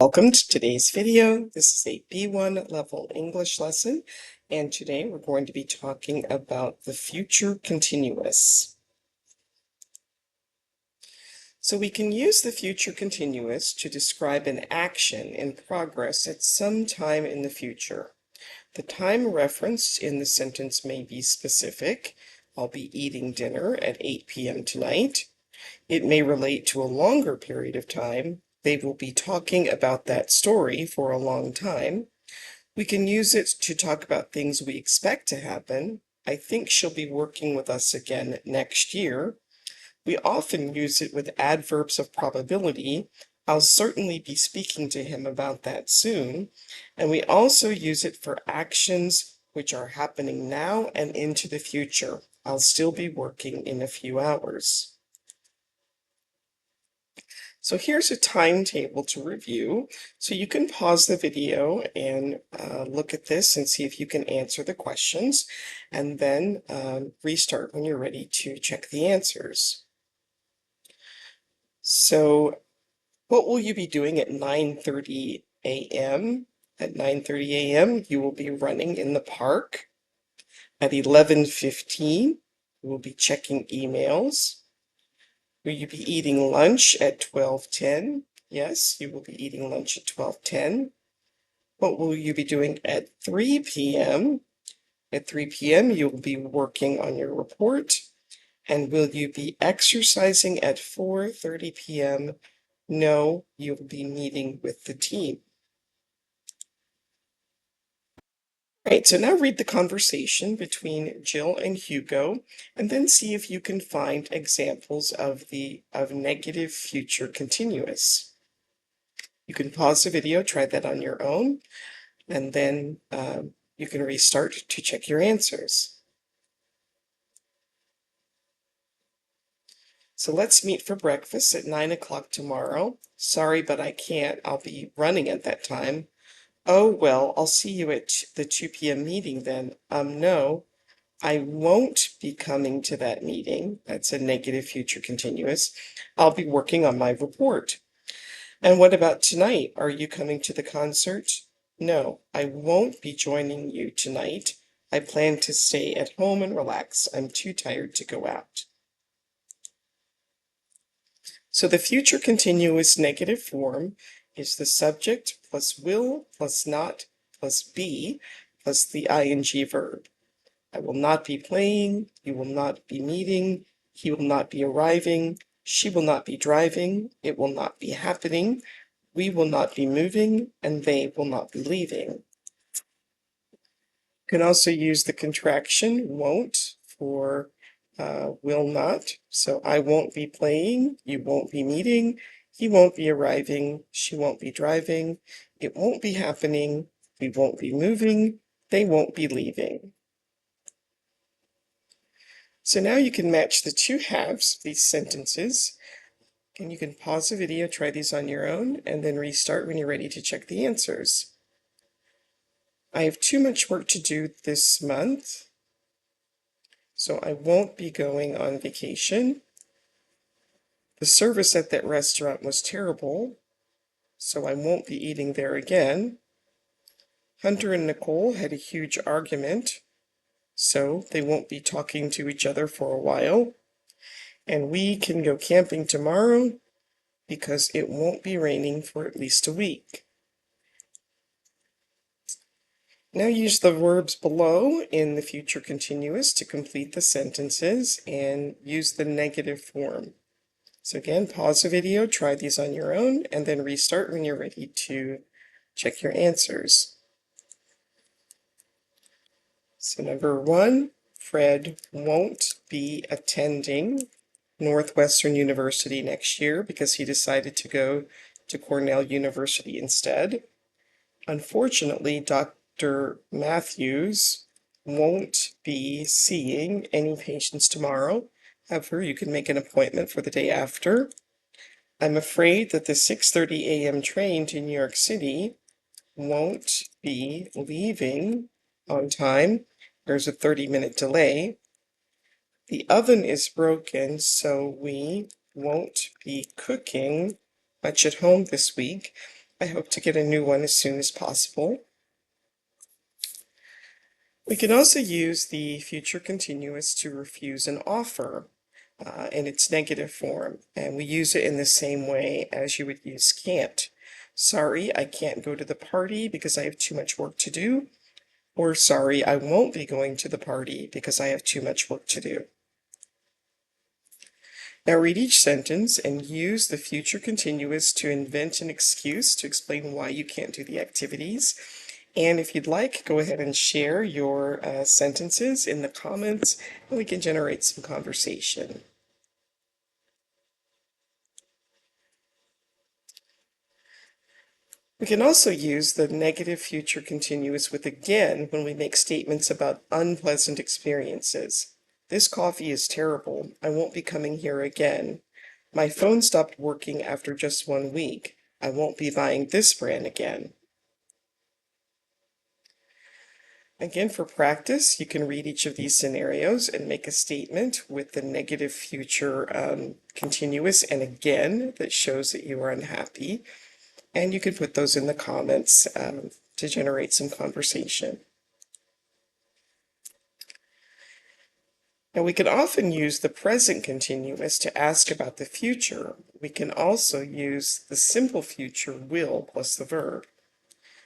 Welcome to today's video. This is a B1 level English lesson, and today we're going to be talking about the future continuous. So we can use the future continuous to describe an action in progress at some time in the future. The time referenced in the sentence may be specific. I'll be eating dinner at 8 p.m. tonight. It may relate to a longer period of time. They will be talking about that story for a long time. We can use it to talk about things we expect to happen. I think she'll be working with us again next year. We often use it with adverbs of probability. I'll certainly be speaking to him about that soon. And we also use it for actions which are happening now and into the future. I'll still be working in a few hours. So here's a timetable to review. So you can pause the video and look at this and see if you can answer the questions, and then restart when you're ready to check the answers. So what will you be doing at 9:30 a.m.? At 9:30 a.m., you will be running in the park. At 11:15, you will be checking emails. Will you be eating lunch at 12:10? Yes, you will be eating lunch at 12:10. What will you be doing at 3 p.m.? At 3 p.m., you will be working on your report. And will you be exercising at 4:30 p.m.? No, you'll be meeting with the team. Right, so now read the conversation between Jill and Hugo, and then see if you can find examples of negative future continuous. You can pause the video, try that on your own, and then you can restart to check your answers. So let's meet for breakfast at 9 o'clock tomorrow. Sorry, but I can't. I'll be running at that time. Oh, well, I'll see you at the 2 p.m. meeting then. No, I won't be coming to that meeting. That's a negative future continuous. I'll be working on my report. And what about tonight? Are you coming to the concert? No, I won't be joining you tonight. I plan to stay at home and relax. I'm too tired to go out. So the future continuous negative form is the subject plus will plus not plus be plus the ing verb. I will not be playing, you will not be meeting, he will not be arriving, she will not be driving, it will not be happening, we will not be moving, and they will not be leaving. You can also use the contraction won't for will not. So I won't be playing, you won't be meeting, he won't be arriving, she won't be driving, it won't be happening, we won't be moving, they won't be leaving. So now you can match the two halves of these sentences, and you can pause the video, try these on your own, and then restart when you're ready to check the answers. I have too much work to do this month, so I won't be going on vacation. The service at that restaurant was terrible, so I won't be eating there again. Hunter and Nicole had a huge argument, so they won't be talking to each other for a while. And we can go camping tomorrow because it won't be raining for at least a week. Now use the verbs below in the future continuous to complete the sentences and use the negative form. So again, pause the video, try these on your own, and then restart when you're ready to check your answers. So number 1, Fred won't be attending Northwestern University next year because he decided to go to Cornell University instead. Unfortunately, Dr. Matthews won't be seeing any patients tomorrow. However, you can make an appointment for the day after. I'm afraid that the 6:30 a.m. train to New York City won't be leaving on time. There's a 30-minute delay. The oven is broken, so we won't be cooking much at home this week. I hope to get a new one as soon as possible. We can also use the future continuous to refuse an offer in its negative form, and we use it in the same way as you would use can't. Sorry, I can't go to the party because I have too much work to do. Or sorry, I won't be going to the party because I have too much work to do. Now read each sentence and use the future continuous to invent an excuse to explain why you can't do the activities. And if you'd like, go ahead and share your sentences in the comments, and we can generate some conversation. We can also use the negative future continuous with again when we make statements about unpleasant experiences. This coffee is terrible. I won't be coming here again. My phone stopped working after just 1 week. I won't be buying this brand again. Again, for practice, you can read each of these scenarios and make a statement with the negative future continuous and again that shows that you are unhappy. And you can put those in the comments to generate some conversation. Now we can often use the present continuous to ask about the future. We can also use the simple future will plus the verb.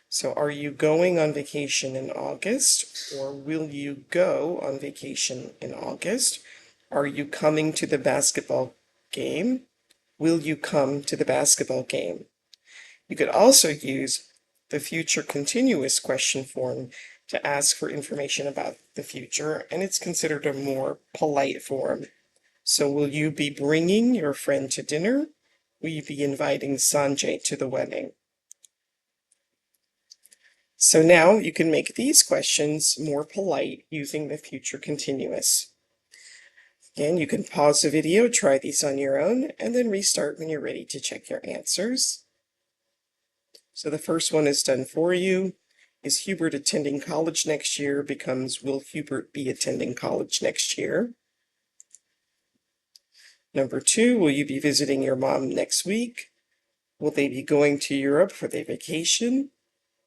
So are you going on vacation in August, or will you go on vacation in August? Are you coming to the basketball game? Will you come to the basketball game? You could also use the future continuous question form to ask for information about the future, and it's considered a more polite form. So will you be bringing your friend to dinner? Will you be inviting Sanjay to the wedding? So now you can make these questions more polite using the future continuous. Again, you can pause the video, try these on your own, and then restart when you're ready to check your answers. So the first one is done for you. Is Hubert attending college next year becomes will Hubert be attending college next year? Number 2, will you be visiting your mom next week? Will they be going to Europe for their vacation?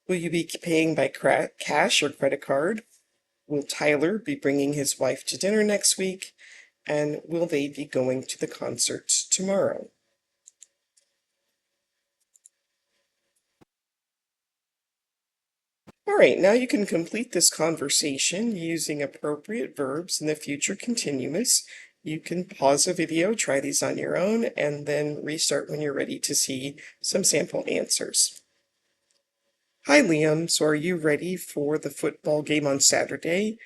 Will you be paying by cash or credit card? Will Tyler be bringing his wife to dinner next week? And will they be going to the concert tomorrow? All right, now you can complete this conversation using appropriate verbs in the future continuous. You can pause the video, try these on your own, and then restart when you're ready to see some sample answers. Hi, Liam. So are you ready for the football game on Saturday?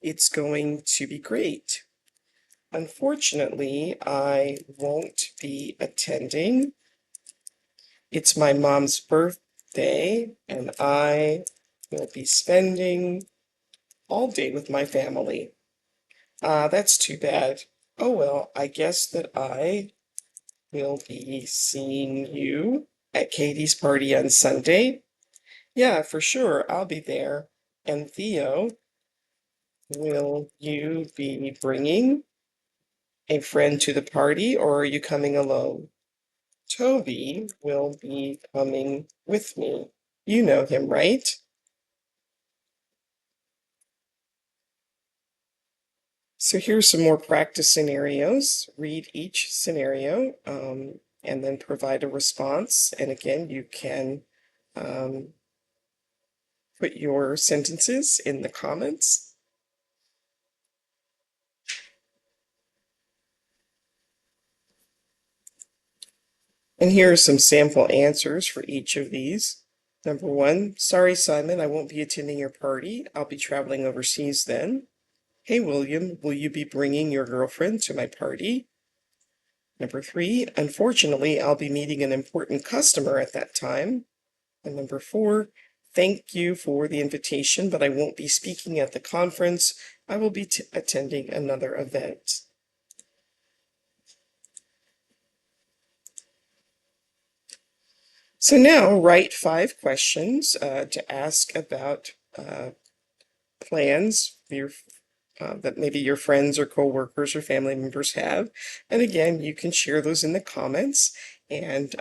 It's going to be great. Unfortunately, I won't be attending. It's my mom's birthday, and I will be spending all day with my family. That's too bad. Oh well, I guess that I will be seeing you at Katie's party on Sunday. Yeah, for sure, I'll be there. And Theo, will you be bringing a friend to the party, or are you coming alone? Toby will be coming with me. You know him, right? So here's some more practice scenarios. Read each scenario and then provide a response. And again, you can put your sentences in the comments. And here are some sample answers for each of these. Number 1, sorry, Simon, I won't be attending your party. I'll be traveling overseas then. Hey, William, will you be bringing your girlfriend to my party? Number 3, unfortunately, I'll be meeting an important customer at that time. And number 4, thank you for the invitation, but I won't be speaking at the conference. I will be attending another event. So now write 5 questions to ask about plans that maybe your friends or coworkers or family members have. And again, you can share those in the comments, and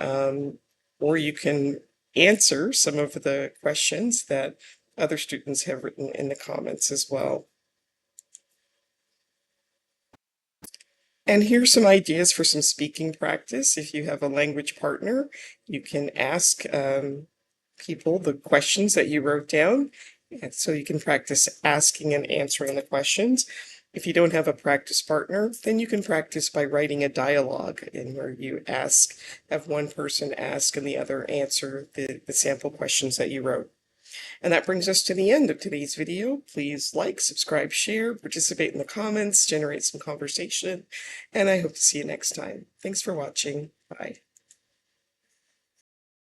or you can answer some of the questions that other students have written in the comments as well. And here's some ideas for some speaking practice. If you have a language partner, you can ask people the questions that you wrote down, and so you can practice asking and answering the questions. If you don't have a practice partner, then you can practice by writing a dialogue in where you have one person ask and the other answer the sample questions that you wrote. And that brings us to the end of today's video. Please like, subscribe, share, participate in the comments, generate some conversation, and I hope to see you next time. Thanks for watching. Bye.